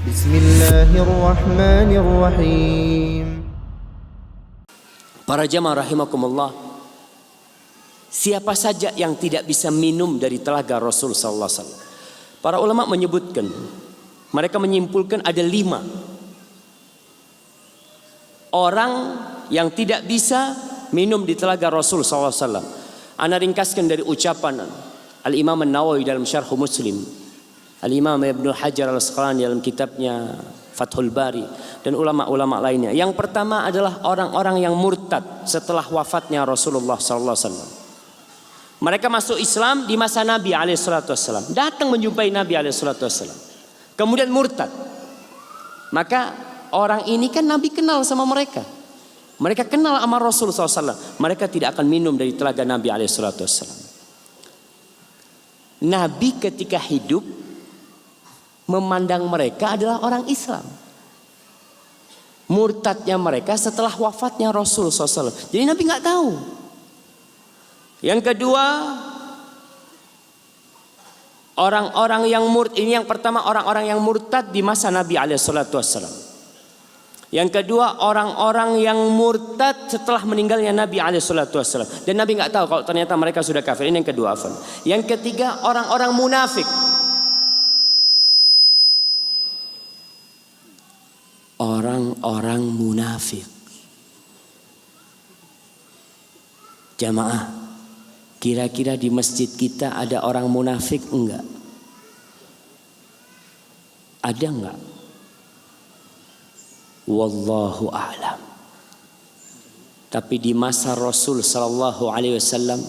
Bismillahirrahmanirrahim. Para jamaah rahimakumullah, siapa saja yang tidak bisa minum dari telaga Rasul sallallahu alaihi wasallam? Para ulama menyebutkan, mereka menyimpulkan ada 5 orang yang tidak bisa minum di telaga Rasul sallallahu alaihi wasallam. Ana ringkaskan dari ucapan Al-Imam An-Nawawi dalam Syarh Muslim, Al-Imam Ibnu Hajar Al-Asqalani dalam kitabnya Fathul Bari, dan ulama-ulama lainnya. Yang pertama adalah orang-orang yang murtad setelah wafatnya Rasulullah sallallahu alaihi wasallam. Mereka masuk Islam di masa Nabi alaihi salatu wasallam, datang menjumpai Nabi alaihi salatu wasallam, kemudian murtad. Maka orang ini kan Nabi kenal sama mereka. Mereka kenal sama Rasul sallallahu alaihi wasallam. Mereka tidak akan minum dari telaga Nabi alaihi salatu wasallam. Nabi ketika hidup memandang mereka adalah orang Islam. Murtadnya mereka setelah wafatnya Rasul SAW. Jadi Nabi nggak tahu. Yang kedua, orang-orang yang murtad. Ini yang pertama, orang-orang yang murtad di masa Nabi SAW. Yang kedua, orang-orang yang murtad setelah meninggalnya Nabi SAW. Dan Nabi nggak tahu kalau ternyata mereka sudah kafir. Ini yang kedua. Yang ketiga, orang-orang munafik. Orang-orang munafik. Jamaah, kira-kira di masjid kita ada orang munafik enggak? Ada enggak? Wallahu a'lam. Tapi di masa Rasul sallallahu alaihi wasallam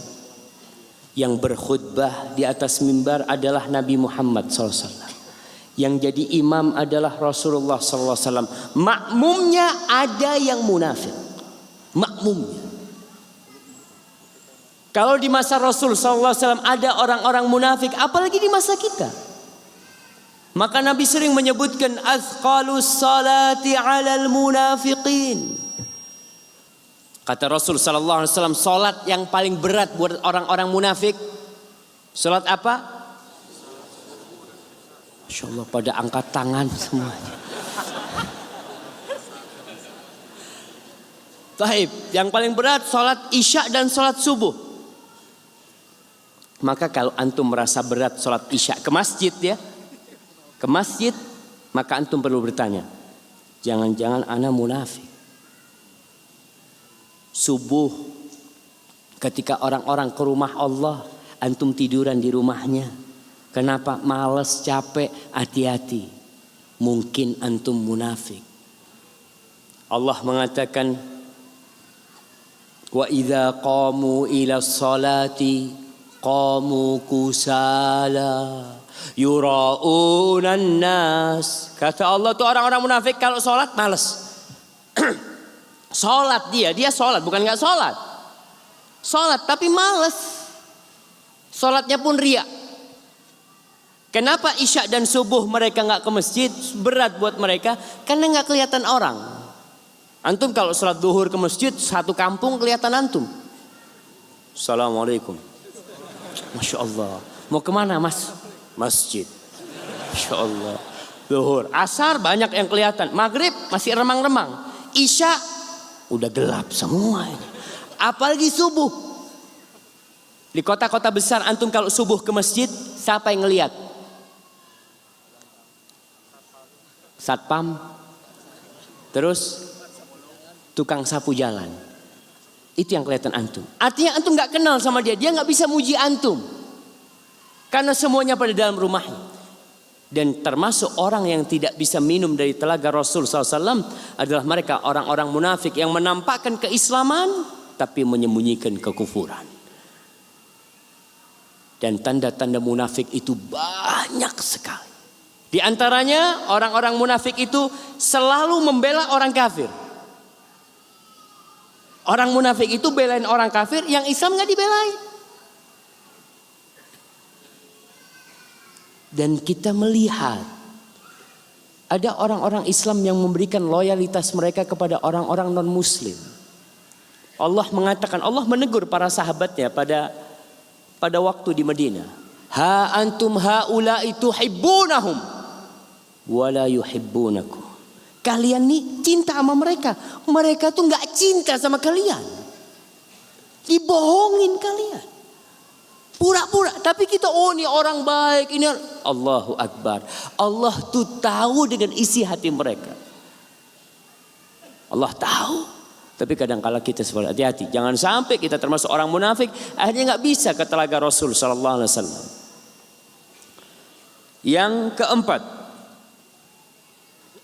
yang berkhutbah di atas mimbar adalah Nabi Muhammad sallallahu alaihi wasallam. Yang jadi imam adalah Rasulullah sallallahu alaihi wasallam. Makmumnya ada yang munafik. Makmumnya. Kalau di masa Rasul sallallahu alaihi wasallam ada orang-orang munafik, apalagi di masa kita. Maka Nabi sering menyebutkan azqalus salati 'alal munafiqin. Kata Rasul sallallahu alaihi wasallam, salat yang paling berat buat orang-orang munafik, salat apa? Masya Allah, pada angkat tangan semuanya. Taib, yang paling berat sholat isya dan sholat subuh. Maka kalau antum merasa berat sholat isya ke masjid ya, ke masjid, maka antum perlu bertanya, jangan-jangan ana munafik. Subuh, ketika orang-orang ke rumah Allah, antum tiduran di rumahnya. Kenapa? Males, capek, hati-hati. Mungkin antum munafik. Allah mengatakan, wa idza qamu ila sholati qamu kusala yura'unan nas. Kata Allah tuh orang-orang munafik kalau sholat males. Sholat dia sholat, bukan nggak sholat. Sholat tapi males. Sholatnya pun riya. Kenapa isya dan subuh mereka nggak ke masjid? Berat buat mereka karena nggak kelihatan orang. Antum kalau sholat duhur ke masjid, satu kampung kelihatan antum. Assalamualaikum. Masya Allah. Mau kemana mas? Masjid. Masya Allah. Duhur, asar banyak yang kelihatan. Maghrib masih remang-remang. Isya udah gelap semua ini. Apalagi subuh. Di kota-kota besar antum kalau subuh ke masjid, siapa yang ngelihat? Satpam, terus tukang sapu jalan. Itu yang kelihatan antum. Artinya antum nggak kenal sama dia, dia nggak bisa muji antum, karena semuanya pada dalam rumahnya. Dan termasuk orang yang tidak bisa minum dari telaga Rasul SAW adalah mereka orang-orang munafik yang menampakkan keislaman tapi menyembunyikan kekufuran. Dan tanda-tanda munafik itu banyak sekali. Di antaranya orang-orang munafik itu selalu membela orang kafir. Orang munafik itu belain orang kafir, yang Islam nggak dibelain. Dan kita melihat ada orang-orang Islam yang memberikan loyalitas mereka kepada orang-orang non-Muslim. Allah mengatakan, Allah menegur para sahabatnya pada waktu di Madinah. Ha antum haula'i tuhibbunahum wala yuhibbunakum. Kalian nih cinta sama mereka. Mereka tuh nggak cinta sama kalian. Dibohongin kalian. Pura-pura. Tapi kita ini orang baik. Ini Allahu Akbar. Allah tuh tahu dengan isi hati mereka. Allah tahu. Tapi kadang-kala kita seperti hati-hati. Jangan sampai kita termasuk orang munafik. Akhirnya nggak bisa ke telaga Rasul Sallallahu Alaihi Wasallam. Yang keempat,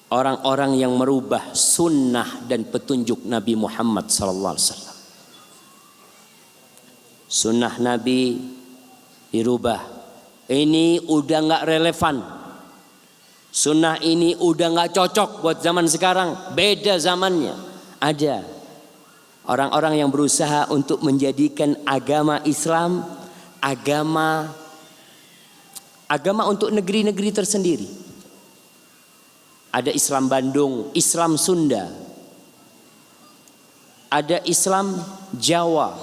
orang-orang yang merubah sunnah dan petunjuk Nabi Muhammad Sallallahu Alaihi Wasallam. Sunnah Nabi dirubah. Ini udah nggak relevan. Sunnah ini udah nggak cocok buat zaman sekarang. Beda zamannya. Ada orang-orang yang berusaha untuk menjadikan agama Islam agama untuk negeri-negeri tersendiri. Ada Islam Bandung, Islam Sunda, ada Islam Jawa,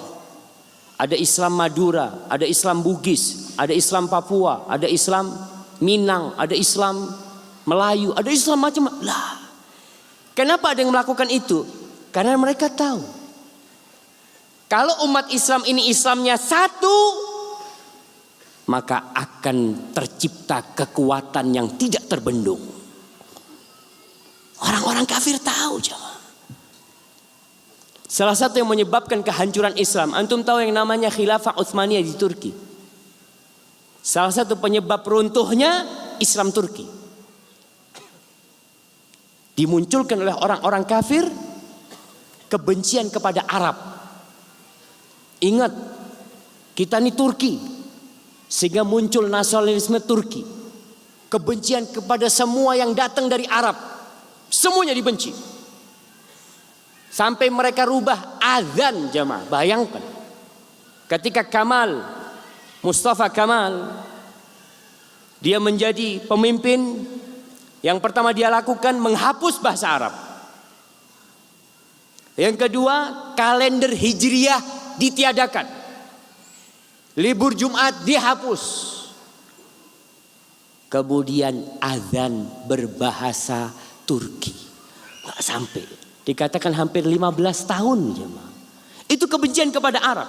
ada Islam Madura, ada Islam Bugis, ada Islam Papua, ada Islam Minang, ada Islam Melayu, ada Islam macam-macam. Lah, kenapa ada yang melakukan itu? Karena mereka tahu kalau umat Islam ini Islamnya satu, maka akan tercipta kekuatan yang tidak terbendung. Orang-orang kafir tahu jemaah. Salah satu yang menyebabkan kehancuran Islam, antum tahu yang namanya Khilafah Utsmaniyah di Turki. Salah satu penyebab runtuhnya Islam Turki. Dimunculkan oleh orang-orang kafir kebencian kepada Arab. Ingat, kita ini Turki. Sehingga muncul nasionalisme Turki. Kebencian kepada semua yang datang dari Arab. Semuanya dibenci. Sampai mereka rubah azan jemaah. Bayangkan. Ketika Mustafa Kamal, dia menjadi pemimpin, yang pertama dia lakukan menghapus bahasa Arab. Yang kedua, kalender Hijriyah ditiadakan. Libur Jumat dihapus. Kemudian azan berbahasa Turki. Nggak sampai. Dikatakan hampir 15 tahun jemaah. Itu kebencian kepada Arab.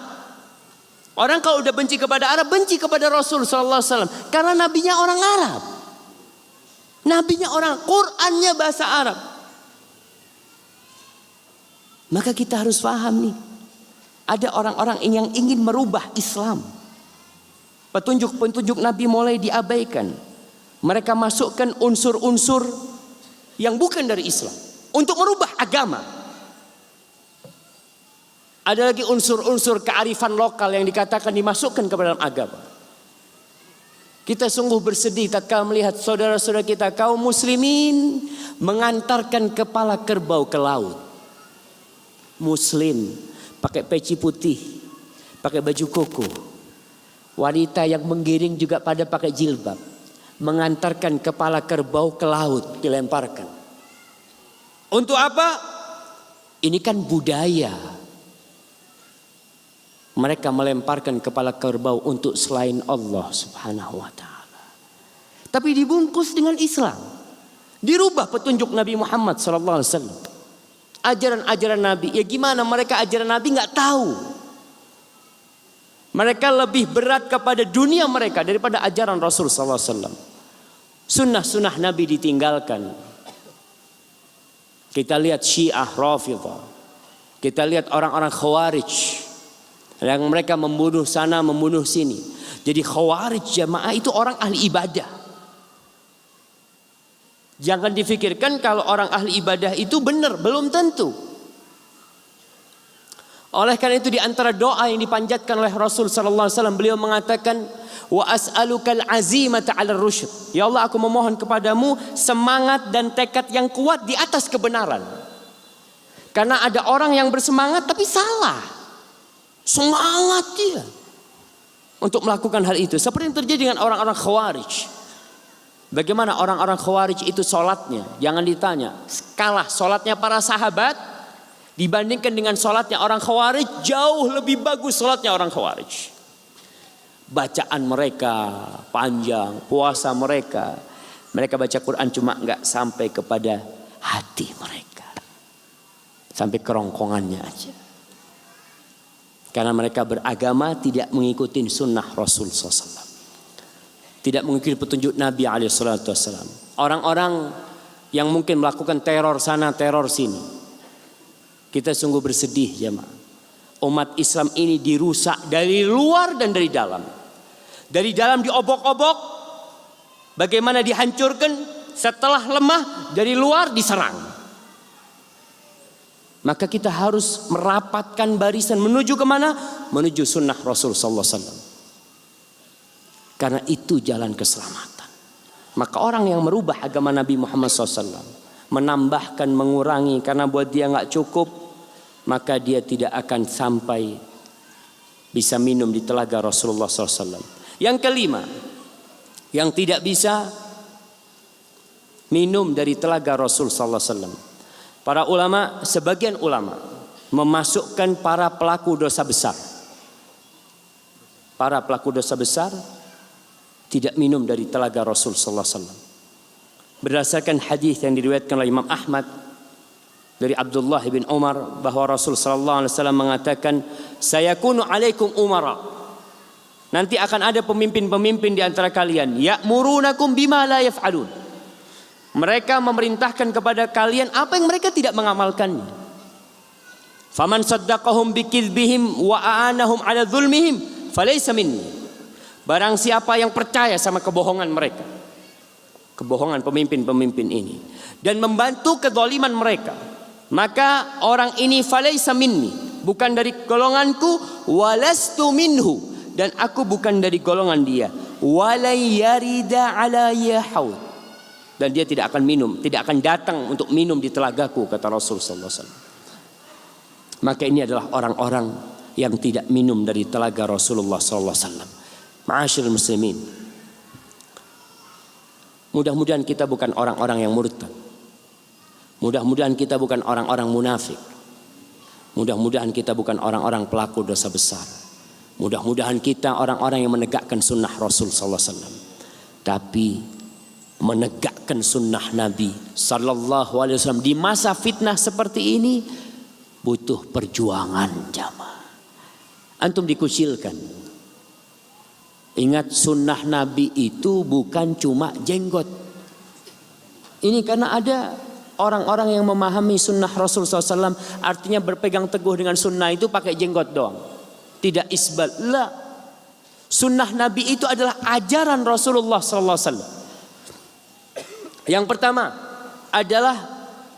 Orang kalau udah benci kepada Arab, benci kepada Rasul Sallallahu Alaihi Wasallam. Karena nabinya orang Arab. Nabinya orang, Qurannya bahasa Arab. Maka kita harus paham nih. Ada orang-orang yang ingin merubah Islam. Petunjuk-petunjuk Nabi mulai diabaikan. Mereka masukkan unsur-unsur yang bukan dari Islam untuk merubah agama. Ada lagi unsur-unsur kearifan lokal yang dikatakan dimasukkan ke dalam agama. Kita sungguh bersedih tatkala melihat saudara-saudara kita kaum muslimin mengantarkan kepala kerbau ke laut. Muslim pakai peci putih, pakai baju koko. Wanita yang menggiring juga pada pakai jilbab. Mengantarkan kepala kerbau ke laut, dilemparkan. Untuk apa? Ini kan budaya. Mereka melemparkan kepala kerbau untuk selain Allah Subhanahu wa ta'ala. Tapi dibungkus dengan Islam. Dirubah petunjuk Nabi Muhammad sallallahu alaihi wasallam. Ajaran-ajaran Nabi, ya gimana mereka ajaran Nabi nggak tahu. Mereka lebih berat kepada dunia mereka daripada ajaran Rasul sallallahu alaihi wasallam. Sunnah-sunnah Nabi ditinggalkan. Kita lihat Syiah Rafidhah. Kita lihat orang-orang Khawarij yang mereka membunuh sana, membunuh sini. Jadi Khawarij jamaah itu orang ahli ibadah. Jangan difikirkan kalau orang ahli ibadah itu benar, belum tentu. Oleh karena itu di antara doa yang dipanjatkan oleh Rasul sallallahu alaihi wasallam, beliau mengatakan wa as'alukal azimata 'alal rusyd. Ya Allah, aku memohon kepadamu semangat dan tekad yang kuat di atas kebenaran. Karena ada orang yang bersemangat tapi salah. Semangat dia untuk melakukan hal itu. Seperti yang terjadi dengan orang-orang Khawarij. Bagaimana orang-orang Khawarij itu sholatnya? Jangan ditanya. Kalah sholatnya para sahabat dibandingkan dengan sholatnya orang Khawarij, jauh lebih bagus sholatnya orang Khawarij. Bacaan mereka panjang, puasa mereka. Mereka baca Quran cuma nggak sampai kepada hati mereka, sampai kerongkongannya aja. Karena mereka beragama tidak mengikuti sunnah Rasul SAW, tidak mengikuti petunjuk Nabi SAW. Orang-orang yang mungkin melakukan teror sana teror sini, kita sungguh bersedih jemaah. Umat Islam ini dirusak dari luar dan dari dalam. Dari dalam diobok-obok, bagaimana dihancurkan, setelah lemah dari luar diserang. Maka kita harus merapatkan barisan menuju kemana? Menuju sunnah Rasul sallallahu alaihi wasallam. Karena itu jalan keselamatan. Maka orang yang merubah agama Nabi Muhammad SAW, menambahkan, mengurangi karena buat dia nggak cukup, maka dia tidak akan sampai bisa minum di telaga Rasulullah SAW. Yang kelima, yang tidak bisa minum dari telaga Rasul SAW. Para ulama, sebagian ulama memasukkan para pelaku dosa besar. Para pelaku dosa besar tidak minum dari telaga Rasul SAW. Berdasarkan hadis yang diriwayatkan oleh Imam Ahmad dari Abdullah bin Umar bahwa Rasul sallallahu alaihi wasallam mengatakan, "Sayakunu alaikum umara." Nanti akan ada pemimpin-pemimpin di antara kalian, ya'murunakum bima la yaf'alun. Mereka memerintahkan kepada kalian apa yang mereka tidak mengamalkannya. Faman saddaqahum bikidbihim wa a'anahum ala dzulmihim falaysa minni. Barang siapa yang percaya sama kebohongan mereka, kebohongan pemimpin-pemimpin ini, dan membantu kezaliman mereka, maka orang ini falaysa minni, bukan dari golonganku, walastu minhu, dan aku bukan dari golongan dia, walay yarida alayya haud, dan dia tidak akan minum, tidak akan datang untuk minum di telagaku, kata Rasul sallallahu alaihi wasallam. Maka ini adalah orang-orang yang tidak minum dari telaga Rasulullah sallallahu alaihi wasallam. Ma'asyiral muslimin, mudah-mudahan kita bukan orang-orang yang murtad. Mudah-mudahan kita bukan orang-orang munafik. Mudah-mudahan kita bukan orang-orang pelaku dosa besar. Mudah-mudahan kita orang-orang yang menegakkan sunnah Rasul sallallahu alaihi wasallam. Tapi menegakkan sunnah Nabi sallallahu alaihi wasallam di masa fitnah seperti ini butuh perjuangan jamaah. Antum dikucilkan. Ingat, sunnah Nabi itu bukan cuma jenggot. Ini karena ada orang-orang yang memahami sunnah Rasul SAW, artinya berpegang teguh dengan sunnah itu pakai jenggot doang, tidak isbal. La, sunnah Nabi itu adalah ajaran Rasulullah SAW. Yang pertama adalah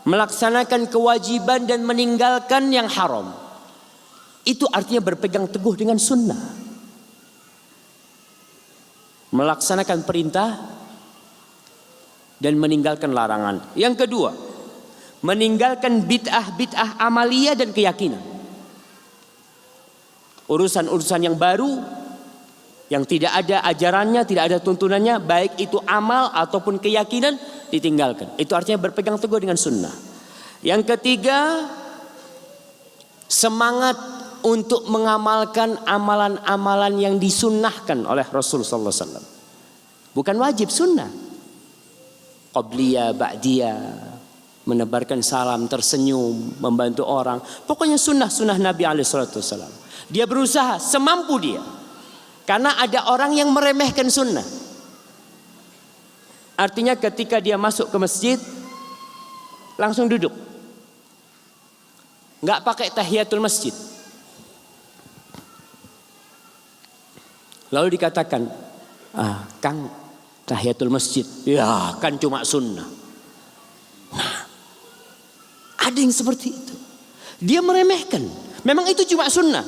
melaksanakan kewajiban dan meninggalkan yang haram. Itu artinya berpegang teguh dengan sunnah. Melaksanakan perintah dan meninggalkan larangan. Yang kedua, meninggalkan bid'ah-bid'ah amaliyah dan keyakinan. Urusan-urusan yang baru, yang tidak ada ajarannya, tidak ada tuntunannya, baik itu amal ataupun keyakinan, ditinggalkan. Itu artinya berpegang teguh dengan sunnah. Yang ketiga, semangat untuk mengamalkan amalan-amalan yang disunnahkan oleh Rasul sallallahu alaihi wasallam. Bukan wajib, sunnah. Qabliyah, ba'diyah, menebarkan salam, tersenyum, membantu orang. Pokoknya sunnah-sunnah Nabi alaihi wasallam. Dia berusaha semampu dia. Karena ada orang yang meremehkan sunnah. Artinya ketika dia masuk ke masjid, langsung duduk. Nggak pakai tahiyatul masjid. Lalu dikatakan, Kang, tahiyatul masjid, ya kan cuma sunnah. Nah, ada yang seperti itu. Dia meremehkan. Memang itu cuma sunnah.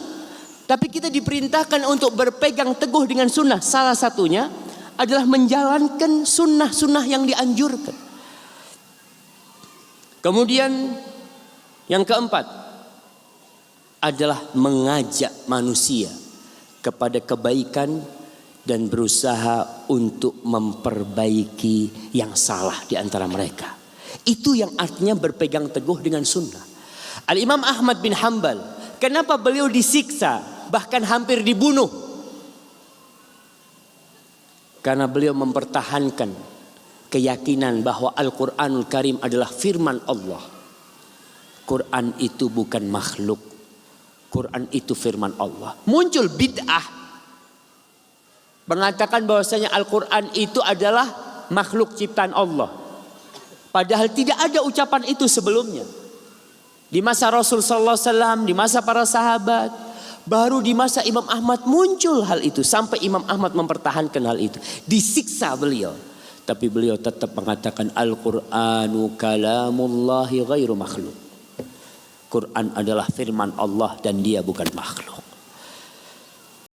Tapi kita diperintahkan untuk berpegang teguh dengan sunnah. Salah satunya adalah menjalankan sunnah-sunnah yang dianjurkan. Kemudian yang keempat adalah mengajak manusia kepada kebaikan dan berusaha untuk memperbaiki yang salah di antara mereka. Itu yang artinya berpegang teguh dengan sunnah. Al-Imam Ahmad bin Hanbal, kenapa beliau disiksa, bahkan hampir dibunuh? Karena beliau mempertahankan keyakinan bahwa Al-Quranul Karim adalah firman Allah. Quran itu bukan makhluk. Quran itu firman Allah. Muncul bid'ah mengatakan bahwasanya Al-Quran itu adalah makhluk ciptaan Allah. Padahal tidak ada ucapan itu sebelumnya. Di masa Rasul sallallahu alaihi wasallam, di masa para sahabat, baru di masa Imam Ahmad muncul hal itu. Sampai Imam Ahmad mempertahankan hal itu. Disiksa beliau. Tapi beliau tetap mengatakan Al-Qur'anu kalamullahi ghairu makhluk. Quran adalah firman Allah dan dia bukan makhluk.